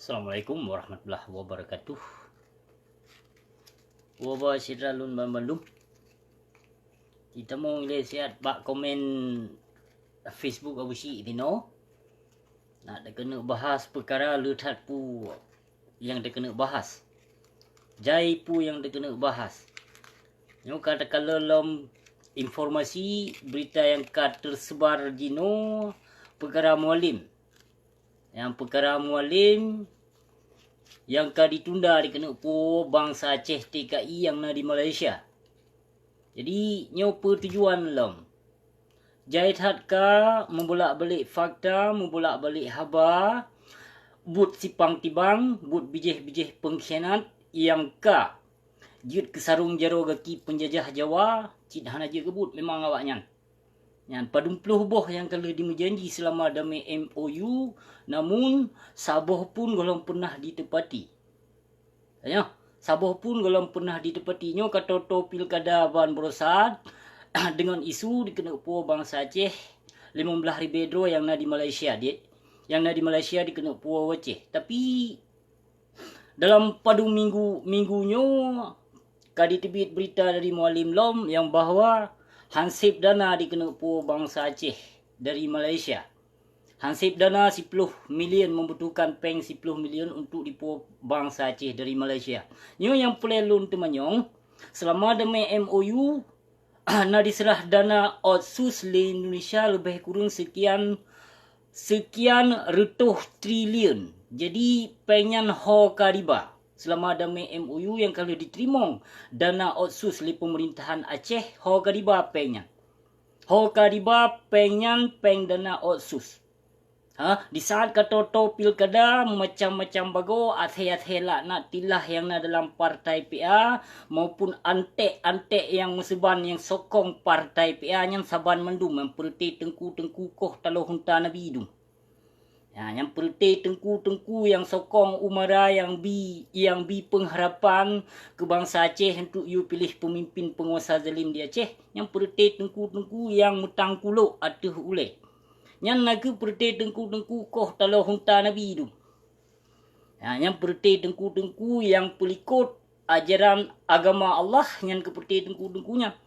Assalamualaikum warahmatullahi wabarakatuh. Wabah sidralun Bandung. Kita mau lihat bak komen Facebook Abu Syik Tino. Nak dah kena bahas perkara letat pu yang dah kena bahas. Jai pu yang dah kena bahas. Nyo katakan dalam informasi berita yang tersebar jino perkara mualim. Yang perkara mualim yang ditunda dikena po bangsa Aceh TKI yang di Malaysia. Jadi nyo pertujuan lam. Jait hatka membolak-balik fakta, membolak-balik haba, but sipang tibang, but bijih-bijih pengkhianat yang jut kesarung jaro gaki penjajah Jawa, cid hana je kebut memang awaknya. Yang padumpeluh boh yang kalau dimenjanji selama damai MOU, namun saboh pun golong pernah ditepati. Ya, saboh pun golong pernah ditepatinya kata to pilkada Ban Borosat dengan isu dikena po bangsa Aceh 15,000 dro yang di Malaysia dia. Yang di Malaysia dikena po Aceh. Tapi dalam padu minggunya kadi tebit berita dari Mualim Lom yang bahawa hansip dana dikena po bangsa Aceh dari Malaysia. Hansip dana 10 million membutuhkan peng 10 million untuk dipo bangsa Aceh dari Malaysia. Nyo yang pelelun temanyong selama demi MOU na diserah dana otsus di Indonesia lebih kurang sekian retuh triliun. Jadi penyan ho kariba selama dami MOU yang kalau diterima dana otsus li pemerintahan Aceh ho kariba penyan. Ho kariba penyan peng dana otsus. Di saat kata to pilkada macam-macam bago athe-athe laknat tilah yang dalam partai PA maupun antek-antek yang meseban yang sokong partai PA yang saban mendum memperti tengku-tengku koh talo hunta nabi dum. Ya, yang perti tengku-tengku yang sokong umara yang bi pengharapan ke bangsa Aceh untuk you pilih pemimpin penguasa zalim di Aceh, yang perti tengku-tengku yang mutang kuluk atuh ule. Yang naga perti tengku-tengku koh talo hunta nabi tu. Ya, yang perti tengku-tengku yang pelikut ajaran agama Allah yang keperti tengku-tengkunya.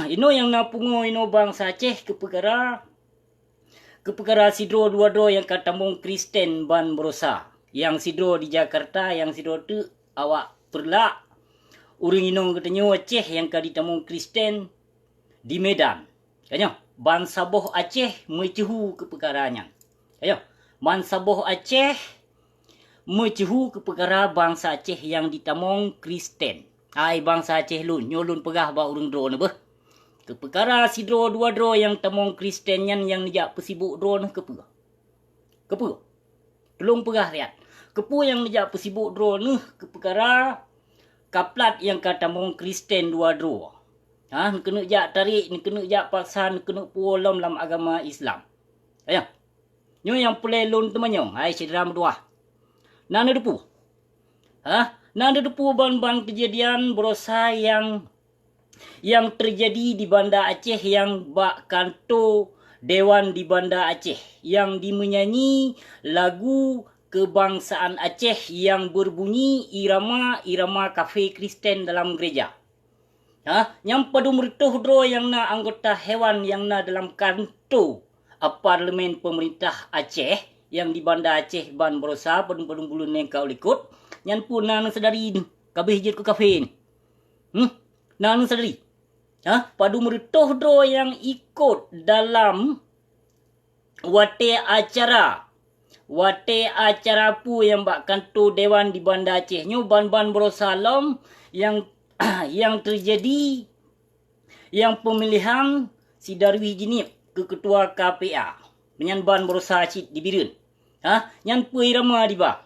Ino yang napungo ino bangsa Aceh ke perkara sidro dua-dua yang kata mong Kristen Ban Berosa. Yang sidro di Jakarta, yang sidro tu awak perlak. Urang inong katanya Aceh yang kaditamong Kristen di Medan. Kanya, Ban Saboh Aceh mecuhu ke perkaranya. Ayo, Ban Saboh Aceh mecuhu ke perkara bangsa Aceh yang ditamong Kristen. Ai bangsa Aceh lun, nyolun pegah ba urang dro ne beh. Ke perkara si dro dua dro yang tamong Kristen yang nejak pesibuk dro ne kepu. Tolong pegah riat. Kepu yang nejak pesibuk dro ne ke perkara kaplat yang katamong Kristen dua dro. Kena jak tarik, kena jak paksa, kena puolam dalam agama Islam. Ayo. Nyo yang pelelun temanyo. Hai cedera berdua. Nana depu. Nana depu ban-ban kejadian Berosa yang terjadi di Banda Aceh yang bak kanto Dewan di Banda Aceh yang dimenyanyi lagu kebangsaan Aceh yang berbunyi irama kafe Kristen dalam gereja. Yang padu mertuh dro yang anggota hewan yang dalam kanto parlimen pemerintah Aceh yang di Banda Aceh Ban Berosa padung bulun yang kau likut yang pun sedari kabeh jit ke kafe ni. Sedari. Padu mertuh dro yang ikut dalam wate acara pu yang bak kanto Dewan di Banda Aceh nyo Ban Berosa lom yang terjadi yang pemilihan si Darwi Jinip ke ketua KPA dengan Ban Berosa Cid di Birun. Yang puirama di ba.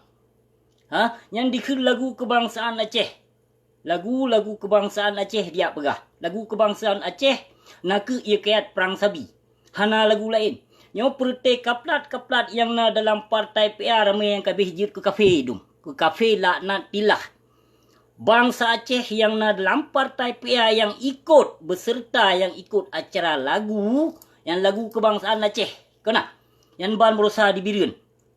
Yang dikir lagu kebangsaan Aceh. Lagu kebangsaan Aceh dia pegah. Lagu kebangsaan Aceh nak ia kait perang sabi. Hana lagu lain. Yang perte kaplat yang dalam partai PA ramai yang kabeh jir ke kafe dum. Ke kafe laknat tilah. Bangsa Aceh yang dalam partai PA yang ikut beserta yang ikut acara lagu yang lagu kebangsaan Aceh. Kena? Yang Ban Berosa di Birun.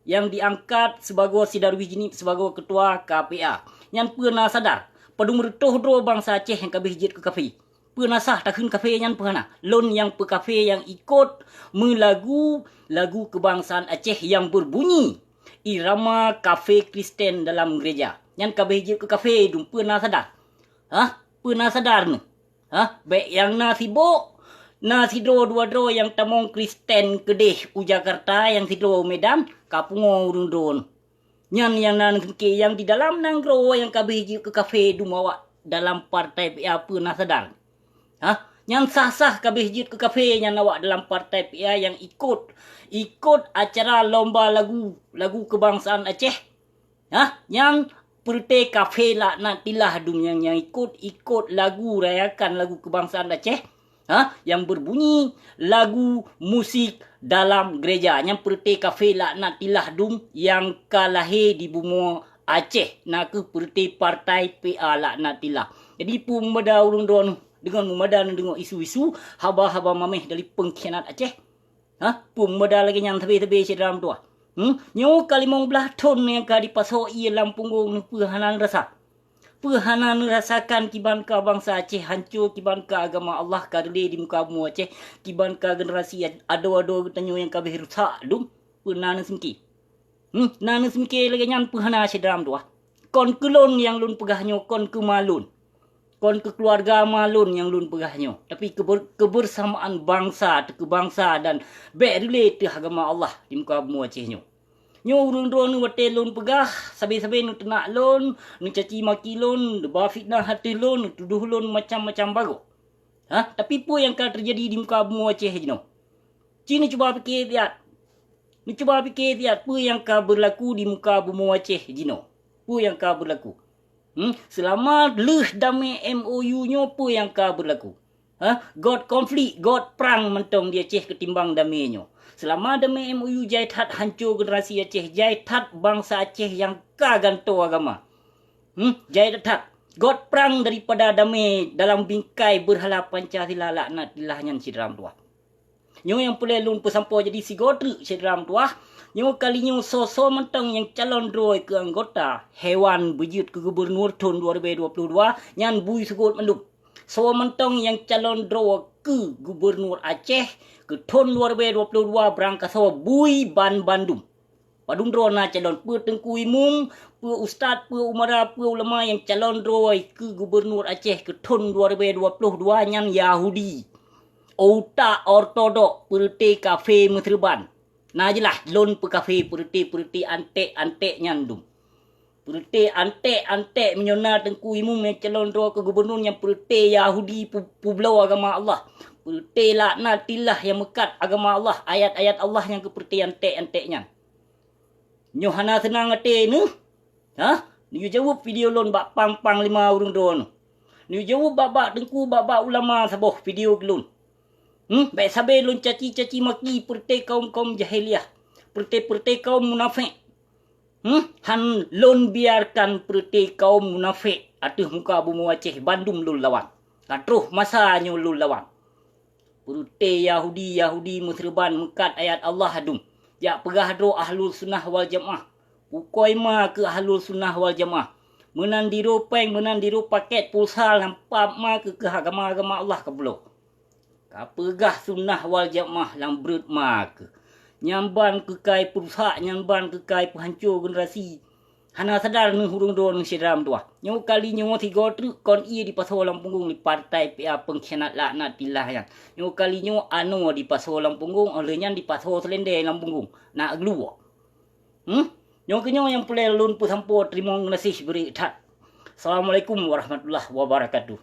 yang diangkat sebagai si Darwis Jinip sebagai ketua KPA. Yang pernah sadar, padung mertoh dro bangsa Aceh yang kabeh jit ke kafe. Pernah sah takun kafe yang pernah. Lon yang pe kafe yang ikut melagu lagu kebangsaan Aceh yang berbunyi irama kafe Kristen dalam gereja. Yang kabeh jit ke kafe dum pernah sadar. Pernah sadar ni? Baik yang nasibok si dro dua dro yang tamong Kristen Kedih u Jakarta yang si dro Medan kapungo urung dron. Nyan yang nan ke yang di dalam nanggro yang kabeh ke kafe dumawa dalam partai PA pernah sadar. Yang sah-sah kabeh jit ke kafe yang awak dalam partai PA yang ikut acara lomba lagu kebangsaan Aceh. Yang perte kafe laknatilah dum yang ikut lagu rayakan lagu kebangsaan Aceh. Yang berbunyi lagu musik dalam gereja. Yang perte kafe laknatilah dum yang kalahir di bumi Aceh. Nak ke perte partai PA laknatilah. Jadi pun meda urung don dengan memadana dengan isu-isu haba-haba mameh dari pengkhianat Aceh. Pun meda lagi yang tebe-tebe dalam tu. Nyo kali mau belah ton yang ka dipasok ia Lampung ni perhanan rasa. Perhanan rasakan kiban ka bangsa Aceh hancur, kiban ka agama Allah ka dele di muka bumi Aceh, kiban ka generasi ado-ado tanyo yang kabeh rusak dum perhanan semki. Nana semki lagi nyan perhana dalam tu. Kon kelon yang lun pegahnyo kon ke malun. Kon ke keluarga malun yang lun pegahnyo. Tapi kebersamaan bangsa, kebangsa dan relate agama Allah di muka bumi Aceh nyo. Nyo urung drone wate lun pegah, sabe-sabe nu tenak lun, nu caci maki lun, ba fitnah hati lun, tuduh lun macam-macam bago. Tapi apa yang akan terjadi di muka bumi Aceh jeno? Cini cuba fikir lihat. Ni cuba fikir lihat apa yang akan berlaku di muka bumi Aceh jeno. Apa yang akan berlaku? Selama leh damai MOU nyo apa yang akan berlaku? God konflik, God perang mentong di Aceh ketimbang damai nyo. Selama damai MOU jaitat hancur generasi Aceh, jaitat bangsa Aceh yang kaganto agama. Jaitat God perang daripada damai dalam bingkai berhala Pancasila laknatillah nyan sidram tuah. Nyo yang pulai lun pesampo jadi si godru sidram tuah. Nyo kali nyo so mentong yang calon droi ke anggota hewan bejut ke gubernur tahun 2022 nyan bui segot menduk. So mentong yang calon droi ke gubernur Aceh ke tahun 2022 berangkat sawa bui Bandung. Padung droi na calon pe tengku imum, pe ustaz, pe umara, pe ulama yang calon droi ke gubernur Aceh ke tahun 2022 nyan Yahudi. Otak ortodok perte kafe Meterban. Nah jelah lon pe kafe perte antek nyandum. Perte antek menyona tengku imum yang calon droi ke gubernur yang perte Yahudi pulau agama Allah. Perte laknatillah yang mekat agama Allah, ayat-ayat Allah yang ke perte antek-anteknya. Nyo hana senang ate ni. Ni jawab video lon bak pang 5 urung don. Ni jawab bak tengku bak ulama saboh video gelun. Baik sabe lon caci maki perte kaum jahiliyah. Perte kaum munafik. Han lon biarkan perte kaum munafik atuh muka bumi Aceh Bandung lun lawan. Katruh masanya lun lawan. Perte Yahudi Meterban mekat ayat Allah hadum. Ya pegah dro ahlul sunnah wal jamaah. Pukoi ma ke ahlul sunnah wal jamaah. Menandiro paket pulsa lampap ma ke agama Allah ke beloh. Kapegah sunnah wal jamaah lang berut ma ke. Nyamban ke kai perusak, nyamban ke kai penghancur generasi. Hana sadar ni hurung don sidram tua. Nyo kali nyo 3 truk kon ia di pasal Lampung di partai PA pengkhianat laknatillah yang. Nyo kali nyo anu di pasal Lampung oleh nyan di pasal Selendai Lampung. Nak gelu. Nyo kenyo yang pelai lun pu sampo terima kasih beri tat. Assalamualaikum warahmatullahi wabarakatuh.